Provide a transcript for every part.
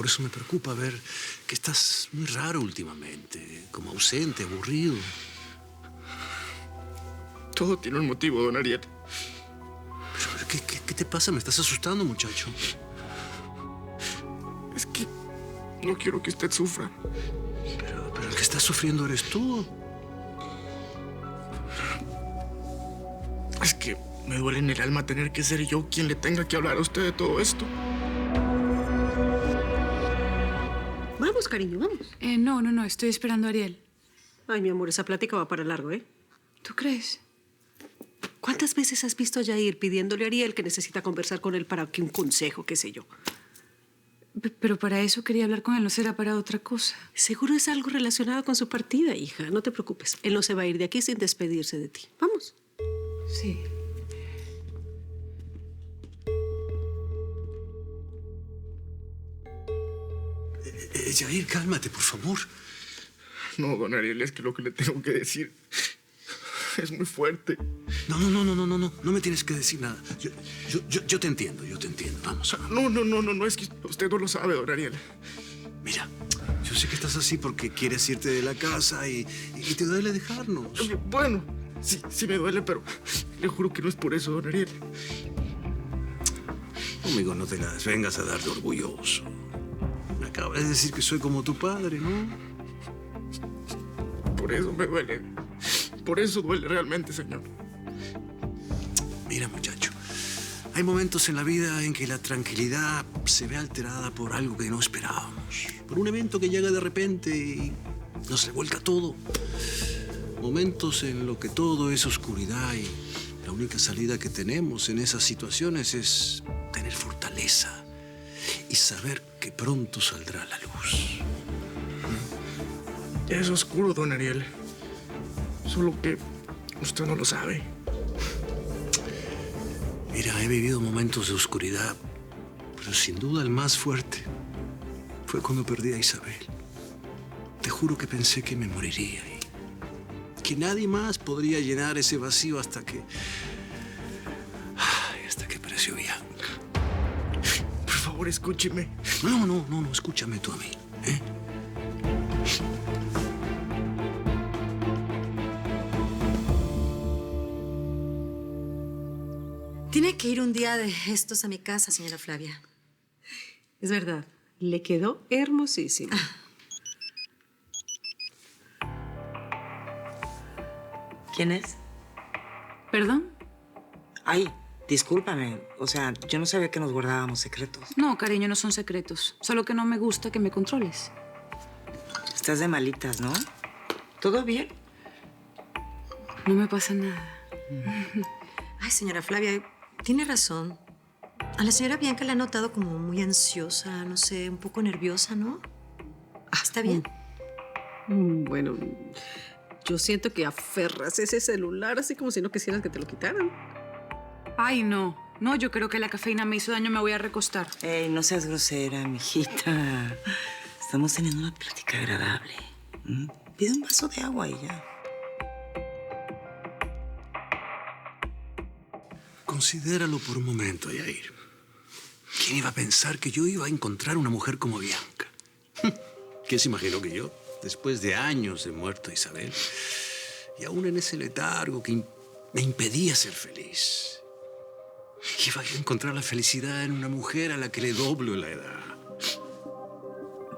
eso me preocupa ver que estás muy raro últimamente, como ausente, aburrido. Todo tiene un motivo, don Ariel. Pero ¿qué te pasa? Me estás asustando, muchacho. Es que no quiero que usted sufra. Pero el que está sufriendo eres tú. Es que me duele en el alma tener que ser yo quien le tenga que hablar a usted de todo esto. Vamos, cariño, vamos. No, estoy esperando a Ariel. Ay, mi amor, esa plática va para largo, ¿eh? ¿Tú crees? ¿Cuántas veces has visto a Yair pidiéndole a Ariel que necesita conversar con él para que un consejo, qué sé yo? Pero para eso quería hablar con él, no será para otra cosa. Seguro es algo relacionado con su partida, hija. No te preocupes. Él no se va a ir de aquí sin despedirse de ti. Vamos. Sí. Yair, cálmate, por favor. No, don Ariel, es que lo que le tengo que decir es muy fuerte. No me tienes que decir nada. Yo te entiendo, vamos. No, es que usted no lo sabe, don Ariel. Mira, yo sé que estás así porque quieres irte de la casa y te duele dejarnos. Bueno, sí me duele, pero le juro que no es por eso, don Ariel. Amigo, no te las vengas a dar de orgulloso. Me acabas de decir que soy como tu padre, ¿no? Por eso me duele. Por eso duele realmente, señor. Mira, muchacho, hay momentos en la vida en que la tranquilidad se ve alterada por algo que no esperábamos. Por un evento que llega de repente y nos revuelca todo. Momentos en los que todo es oscuridad y la única salida que tenemos en esas situaciones es tener fortaleza y saber que pronto saldrá la luz. Es oscuro, don Ariel. Solo que usted no lo sabe. Mira, he vivido momentos de oscuridad, pero sin duda el más fuerte fue cuando perdí a Isabel. Te juro que pensé que me moriría y que nadie más podría llenar ese vacío hasta que apareció Bianca. Por favor, escúcheme. No, escúchame tú a mí, ¿eh? Tiene que ir un día de estos a mi casa, señora Flavia. Es verdad, le quedó hermosísimo. ¿Quién es? ¿Perdón? Ay, discúlpame. O sea, yo no sabía que nos guardábamos secretos. No, cariño, no son secretos. Solo que no me gusta que me controles. Estás de malitas, ¿no? ¿Todo bien? No me pasa nada. Ay, señora Flavia, tiene razón. A la señora Bianca la ha notado como muy ansiosa, no sé, un poco nerviosa, ¿no? ¿Está bien? Bueno, yo siento que aferras ese celular así como si no quisieras que te lo quitaran. Ay, no. No, yo creo que la cafeína me hizo daño, me voy a recostar. Ey, no seas grosera, mijita. Estamos teniendo una plática agradable. Pide un vaso de agua y ya. Considéralo por un momento, Yair. ¿Quién iba a pensar que yo iba a encontrar una mujer como Bianca? ¿Quién se imaginó que yo, después de años de muerto Isabel, y aún en ese letargo que me impedía ser feliz, iba a encontrar la felicidad en una mujer a la que le doblo la edad?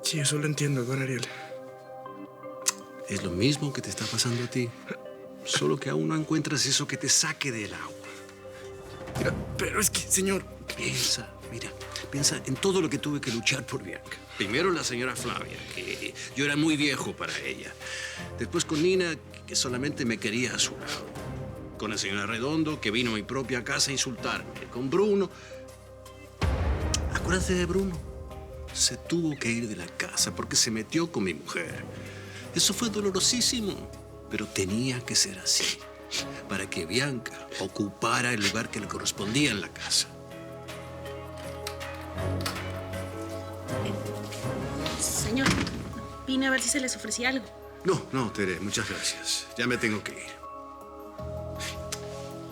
Sí, eso lo entiendo, don Ariel. Es lo mismo que te está pasando a ti, solo que aún no encuentras eso que te saque del agua. Pero es que, señor... Piensa en todo lo que tuve que luchar por Bianca. Primero la señora Flavia, que yo era muy viejo para ella. Después con Nina, que solamente me quería a su lado. Con la señora Redondo, que vino a mi propia casa a insultarme. Con Bruno... Acuérdate de Bruno. Se tuvo que ir de la casa porque se metió con mi mujer. Eso fue dolorosísimo, pero tenía que ser así, para que Bianca ocupara el lugar que le correspondía en la casa. Señor, vine a ver si se les ofrecía algo. No, Tere, muchas gracias. Ya me tengo que ir.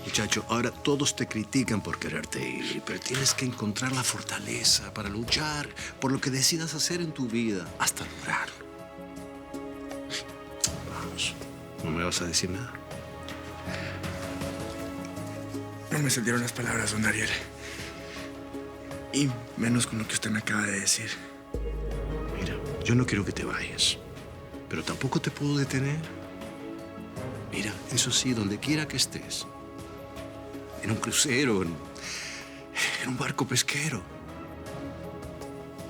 Muchacho, ahora todos te critican por quererte ir, pero tienes que encontrar la fortaleza para luchar por lo que decidas hacer en tu vida hasta lograrlo. Vamos, ¿no me vas a decir nada? No me salieron las palabras, don Ariel. Y menos con lo que usted me acaba de decir. Mira, yo no quiero que te vayas, pero tampoco te puedo detener. Mira, eso sí, donde quiera que estés, en un crucero, en un barco pesquero,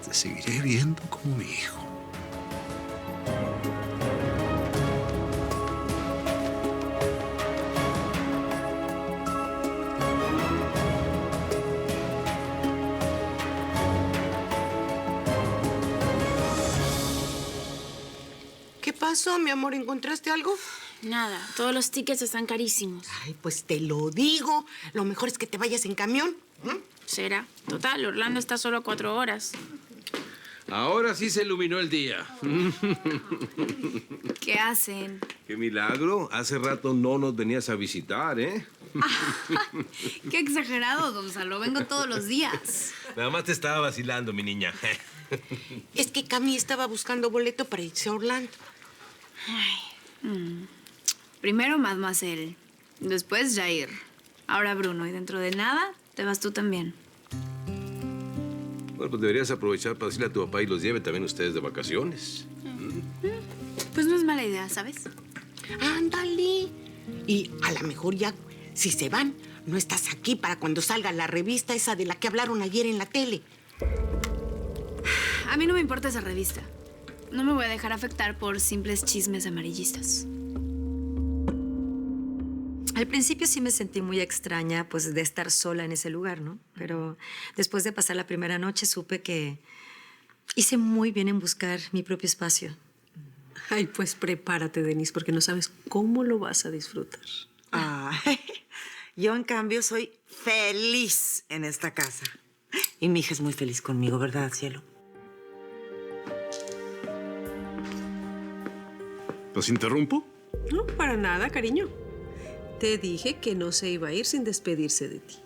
te seguiré viendo como mi hijo. ¿Qué pasó, mi amor? ¿Encontraste algo? Nada, todos los tickets están carísimos. Ay, pues te lo digo. Lo mejor es que te vayas en camión. ¿Será? Total, Orlando está solo a 4 horas. Ahora sí se iluminó el día. ¿Qué hacen? ¡Qué milagro! Hace rato no nos venías a visitar, ¿eh? Qué exagerado, Gonzalo. Vengo todos los días. Nada más te estaba vacilando, mi niña. Es que Cami estaba buscando boleto para irse a Orlando. Primero Mademoiselle, después Jair, ahora Bruno y dentro de nada te vas tú también. Bueno, pues deberías aprovechar para decirle a tu papá y los lleve también ustedes de vacaciones. Pues no es mala idea, ¿sabes? Ándale. Y a lo mejor ya, si se van, no estás aquí para cuando salga la revista esa de la que hablaron ayer en la tele. A mí no me importa esa revista. No me voy a dejar afectar por simples chismes amarillistas. Al principio sí me sentí muy extraña, pues, de estar sola en ese lugar, ¿no? Pero después de pasar la primera noche supe que hice muy bien en buscar mi propio espacio. Ay, pues prepárate, Denise, porque no sabes cómo lo vas a disfrutar. Ay, yo, en cambio, soy feliz en esta casa. Y mi hija es muy feliz conmigo, ¿verdad, cielo? ¿Los interrumpo? No, para nada, cariño. Te dije que no se iba a ir sin despedirse de ti.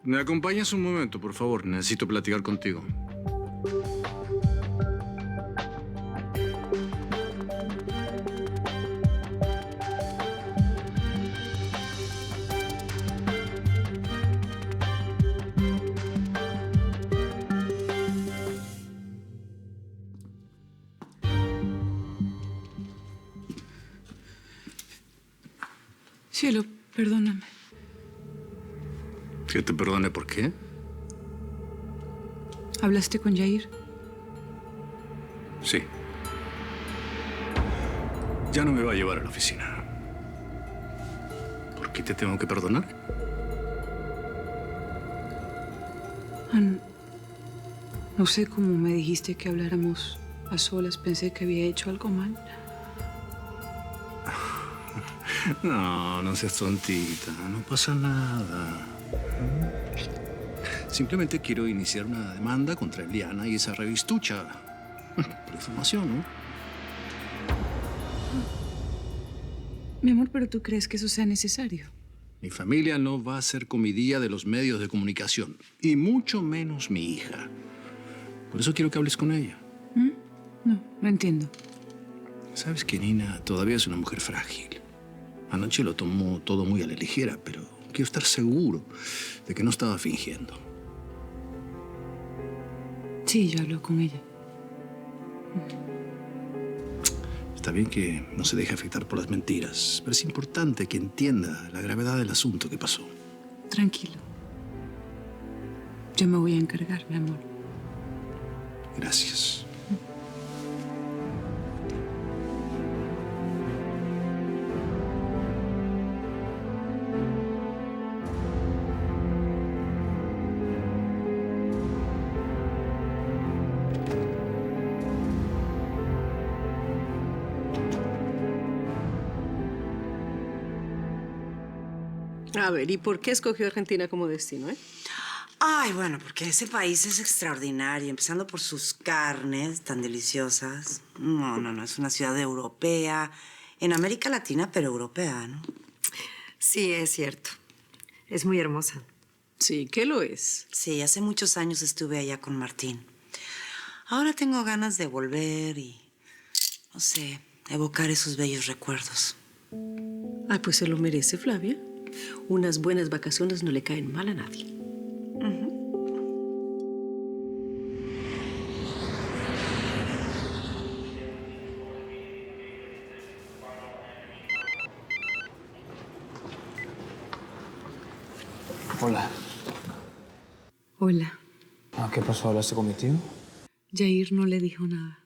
¿Me acompañas un momento, por favor? Necesito platicar contigo. Cielo, perdóname. Que te perdone, ¿por qué? ¿Hablaste con Jair? Sí. Ya no me va a llevar a la oficina. ¿Por qué te tengo que perdonar? No sé cómo me dijiste que habláramos a solas. Pensé que había hecho algo mal. No, no seas tontita. No pasa nada. Simplemente quiero iniciar una demanda contra Eliana y esa revistucha. Por difamación, ¿no? Mi amor, ¿pero tú crees que eso sea necesario? Mi familia no va a ser comidilla de los medios de comunicación. Y mucho menos mi hija. Por eso quiero que hables con ella. No entiendo. Sabes que Nina todavía es una mujer frágil. Anoche lo tomó todo muy a la ligera, pero quiero estar seguro de que no estaba fingiendo. Sí, yo hablo con ella. Está bien que no se deje afectar por las mentiras, pero es importante que entienda la gravedad del asunto que pasó. Tranquilo. Yo me voy a encargar, mi amor. Gracias. A ver, ¿y por qué escogió Argentina como destino, Ay, bueno, porque ese país es extraordinario, empezando por sus carnes tan deliciosas. No, es una ciudad europea, en América Latina, pero europea, ¿no? Sí, es cierto. Es muy hermosa. Sí, que lo es. Sí, hace muchos años estuve allá con Martín. Ahora tengo ganas de volver y, no sé, evocar esos bellos recuerdos. Ah, pues se lo merece, Flavia. Unas buenas vacaciones no le caen mal a nadie. Hola. Hola. ¿Qué pasó? ¿Hablaste con mi tío? Jair no le dijo nada.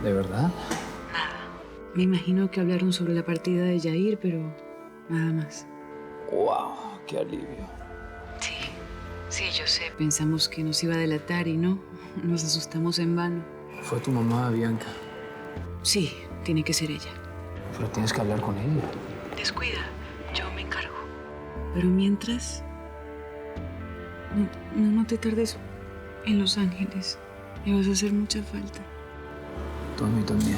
¿De verdad? Me imagino que hablaron sobre la partida de Jair, pero nada más. ¡Wow! ¡Qué alivio! Sí, yo sé. Pensamos que nos iba a delatar y no. Nos asustamos en vano. Fue tu mamá, Bianca. Sí, tiene que ser ella. Pero tienes que hablar con ella. Descuida, yo me encargo. Pero mientras... No te tardes en Los Ángeles. Me vas a hacer mucha falta. Tú a mí también.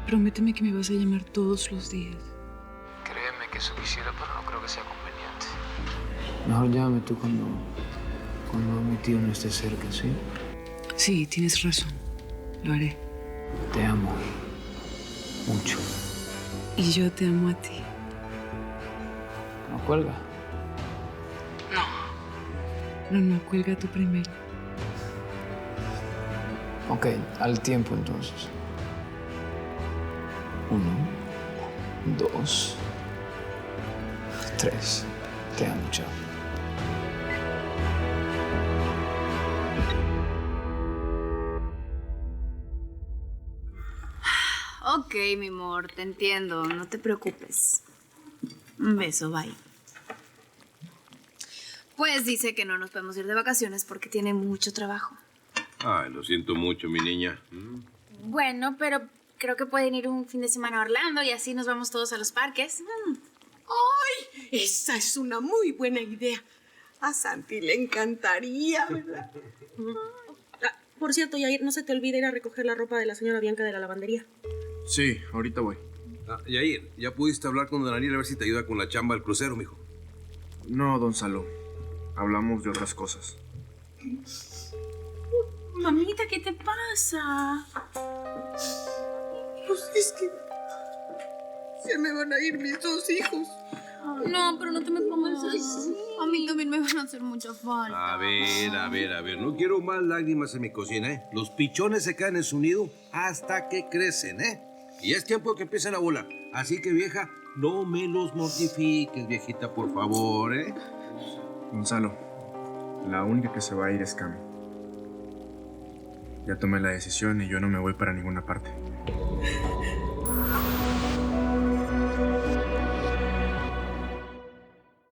Prométeme que me vas a llamar todos los días. Créeme que eso quisiera, pero no creo que sea conveniente. Mejor llámame tú cuando mi tío no esté cerca, ¿sí? Sí, tienes razón. Lo haré. Te amo. Mucho. Y yo te amo a ti. ¿No cuelga? No, cuelga tú primero. Ok, al tiempo entonces. 1, 2, 3. Te amo, chao. Ok, mi amor, te entiendo. No te preocupes. Un beso, bye. Pues dice que no nos podemos ir de vacaciones porque tiene mucho trabajo. Ay, lo siento mucho, mi niña. Bueno, pero creo que pueden ir un fin de semana a Orlando y así nos vamos todos a los parques. ¡Ay! Esa es una muy buena idea. A Santi le encantaría, ¿verdad? Por cierto, Yair, no se te olvide ir a recoger la ropa de la señora Bianca de la lavandería. Sí, ahorita voy. Yair, ¿ya pudiste hablar con don Daniel a ver si te ayuda con la chamba del crucero, mijo? No, don Salo. Hablamos de otras cosas. Mamita, ¿qué te pasa? Pues es que se me van a ir mis 2 hijos. No, pero no te me pongas así. A mí también me van a hacer mucha falta. A ver. No quiero más lágrimas en mi cocina, ¿eh? Los pichones se caen en su nido hasta que crecen, ¿eh? Y es tiempo de que empiecen a volar. Así que, vieja, no me los mortifiques, viejita, por favor, ¿eh? Gonzalo, la única que se va a ir es Cami. Ya tomé la decisión y yo no me voy para ninguna parte.